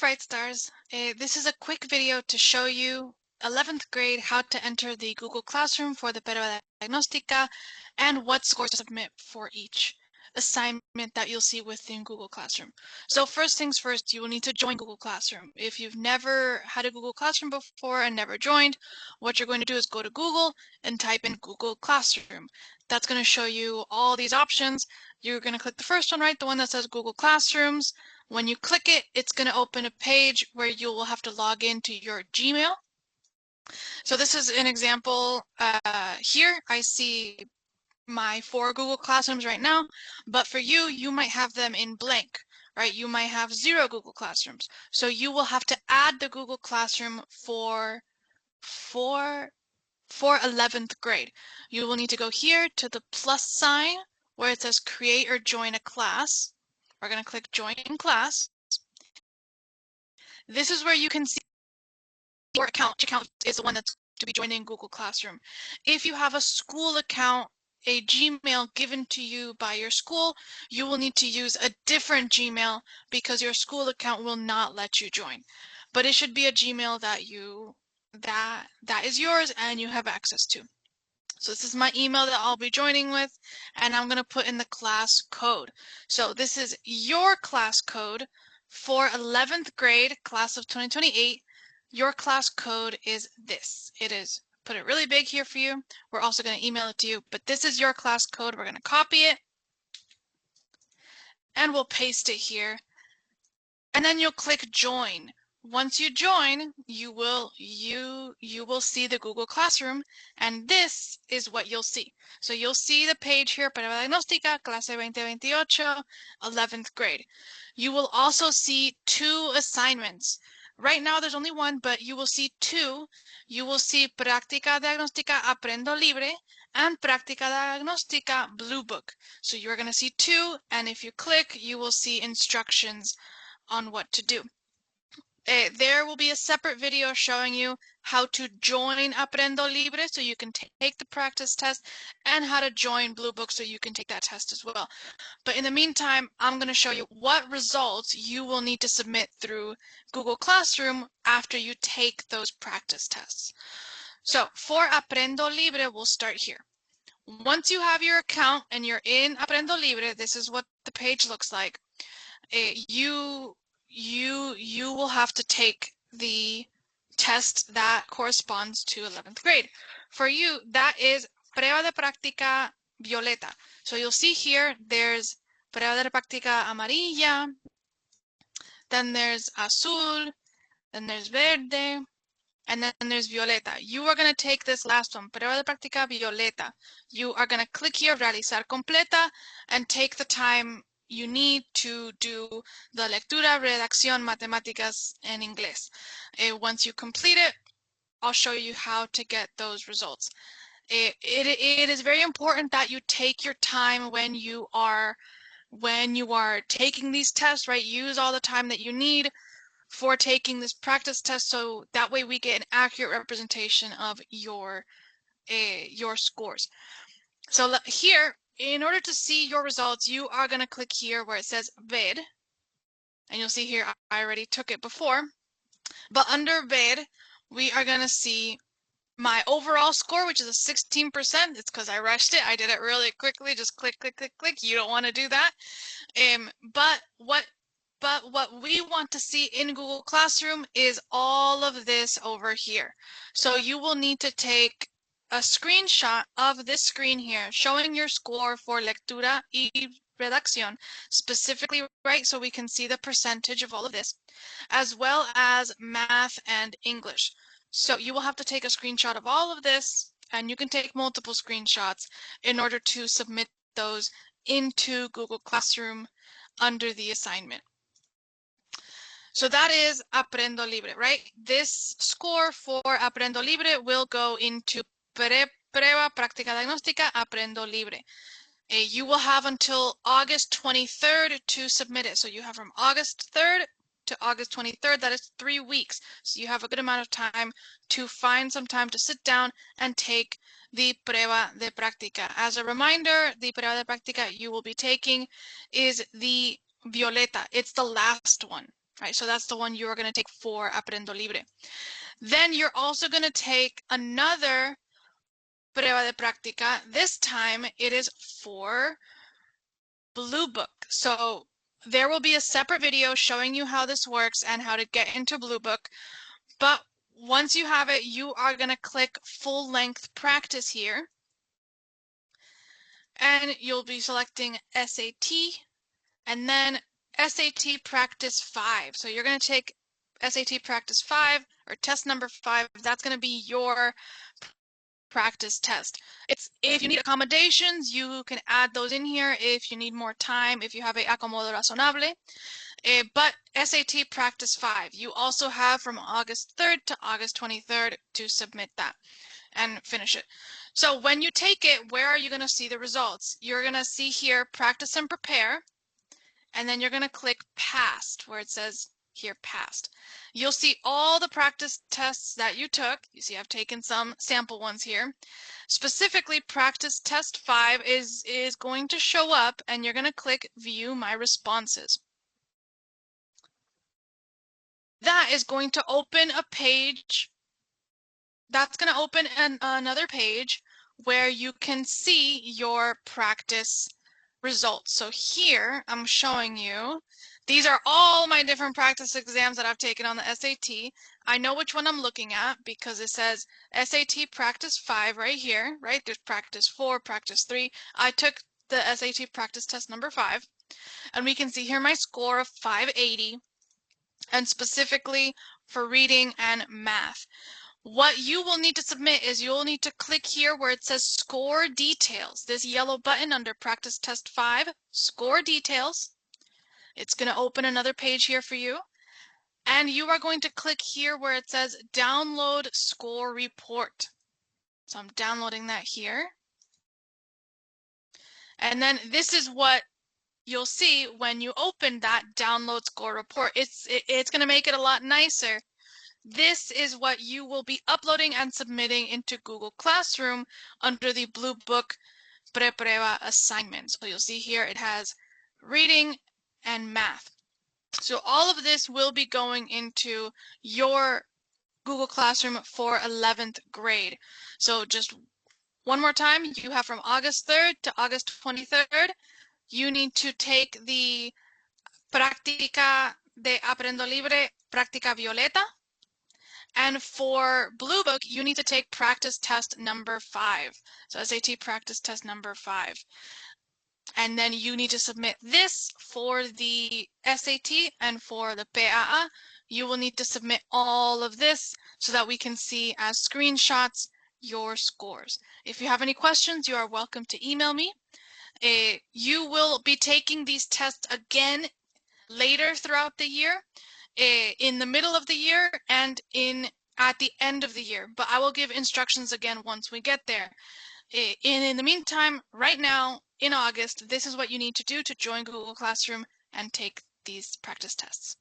Bright Stars. This is a quick video to show you 11th grade how to enter the Google Classroom for the Prueba Diagnóstica and what scores to submit for each assignment that you'll see within Google Classroom. So first things first, you will need to join Google Classroom. If you've never had a Google Classroom before and never joined, what you're going to do is go to Google and type in Google Classroom. That's going to show you all these options. You're going to click the first one, right? The one that says Google Classrooms. When you click it, it's going to open a page where you will have to log into your Gmail. So this is an example here. I see my 4 Google Classrooms right now, but for you, you might have them in blank, right? You might have 0 Google Classrooms. So you will have to add the Google Classroom for 11th grade. You will need to go here to the plus sign where it says create or join a class. We're going to click join class. This is where you can see your account. Which account is the one that's to be joining Google Classroom. If you have a school account, a Gmail given to you by your school, you will need to use a different Gmail because your school account will not let you join. But it should be a Gmail that is yours and you have access to. So this is my email that I'll be joining with, and I'm going to put in the class code. So this is your class code for 11th grade, class of 2028. Your class code is this. It is, put it really big here for you. We're also going to email it to you, but this is your class code. We're going to copy it, and we'll paste it here. And then you'll click join. Once you join, you will see the Google Classroom, and this is what you'll see. So you'll see the page here, Prueba Diagnóstica, Clase 2028, 11th grade. You will also see 2 assignments. Right now there's only 1, but you will see 2. You will see Práctica Diagnóstica Aprendo Libre and Práctica Diagnóstica Blue Book. So you're going to see 2, and if you click, you will see instructions on what to do. There will be a separate video showing you how to join Aprendo Libre so you can take the practice test, and how to join Blue Book so you can take that test as well. But in the meantime, I'm going to show you what results you will need to submit through Google Classroom after you take those practice tests. So for Aprendo Libre, we'll start here. Once you have your account and you're in Aprendo Libre, this is what the page looks like. You will have to take the test that corresponds to 11th grade. For you, that is Prueba de Práctica Violeta. So you'll see here, there's Prueba de Práctica Amarilla, then there's Azul, then there's Verde, and then there's Violeta. You are going to take this last one, Prueba de Práctica Violeta. You are going to click here, Realizar Completa, and take the time you need to do the lectura, redacción, matemáticas, and inglés. Once you complete it, I'll show you how to get those results. It is very important that you take your time when you are taking these tests, right? Use all the time that you need for taking this practice test, so that way we get an accurate representation of your scores. So here, in order to see your results, you are going to click here where it says Ver, and you'll see here I already took it before, but under Ver we are going to see my overall score, which is a 16%. It's because I rushed it. I did it really quickly. Just click, click, click, click. You don't want to do that. But what we want to see in Google Classroom is all of this over here. So you will need to take a screenshot of this screen here showing your score for lectura y redacción specifically, right? So we can see the percentage of all of this, as well as math and English. So you will have to take a screenshot of all of this, and you can take multiple screenshots in order to submit those into Google Classroom under the assignment. So that is Aprendo Libre, right? This score for Aprendo Libre will go into Prueba Práctica Diagnóstica Aprendo Libre. You will have until August 23rd to submit it. So you have from August 3rd to August 23rd, that is 3 weeks. So you have a good amount of time to find some time to sit down and take the Prueba de Práctica. As a reminder, the Prueba de Práctica you will be taking is the Violeta. It's the last one, right? So that's the one you're going to take for Aprendo Libre. Then you're also going to take another prueba de práctica. This time it is for Blue Book. So there will be a separate video showing you how this works and how to get into Blue Book. But once you have it, you are going to click full length practice here. And you'll be selecting SAT and then SAT practice 5. So you're going to take SAT practice 5 or test number 5. That's going to be your practice test. If you need accommodations, you can add those in here if you need more time, if you have a acomodo razonable. But SAT practice 5, you also have from August 3rd to August 23rd to submit that and finish it. So when you take it, where are you going to see the results? You're going to see here practice and prepare, and then you're going to click past where it says here past. You'll see all the practice tests that you took. You see I've taken some sample ones here. Specifically, practice test 5 is going to show up, and you're going to click view my responses. That is going to open a page. That's going to open another page where you can see your practice results. So here I'm showing you, these are all my different practice exams that I've taken on the SAT. I know which one I'm looking at because it says SAT practice 5 right here, right? There's practice 4, practice 3. I took the SAT practice test number 5, and we can see here my score of 580, and specifically for reading and math. What you will need to submit is you'll need to click here where it says score details, this yellow button under practice test 5, score details. It's going to open another page here for you. And you are going to click here where it says download score report. So I'm downloading that here. And then this is what you'll see when you open that download score report. It's going to make it a lot nicer. This is what you will be uploading and submitting into Google Classroom under the Blue Book Preprueba assignment. So you'll see here it has reading and math. So all of this will be going into your Google Classroom for 11th grade. So just one more time, you have from August 3rd to August 23rd, you need to take the Práctica de Aprendo Libre, Práctica Violeta. And for Blue Book, you need to take practice test number 5. So SAT practice test number 5. And then you need to submit this for the SAT, and for the PAA, you will need to submit all of this so that we can see as screenshots your scores. If you have any questions, you are welcome to email me. You will be taking these tests again later throughout the year, in the middle of the year, and at the end of the year. But I will give instructions again once we get there. In the meantime, right now, in August, this is what you need to do to join Google Classroom and take these practice tests.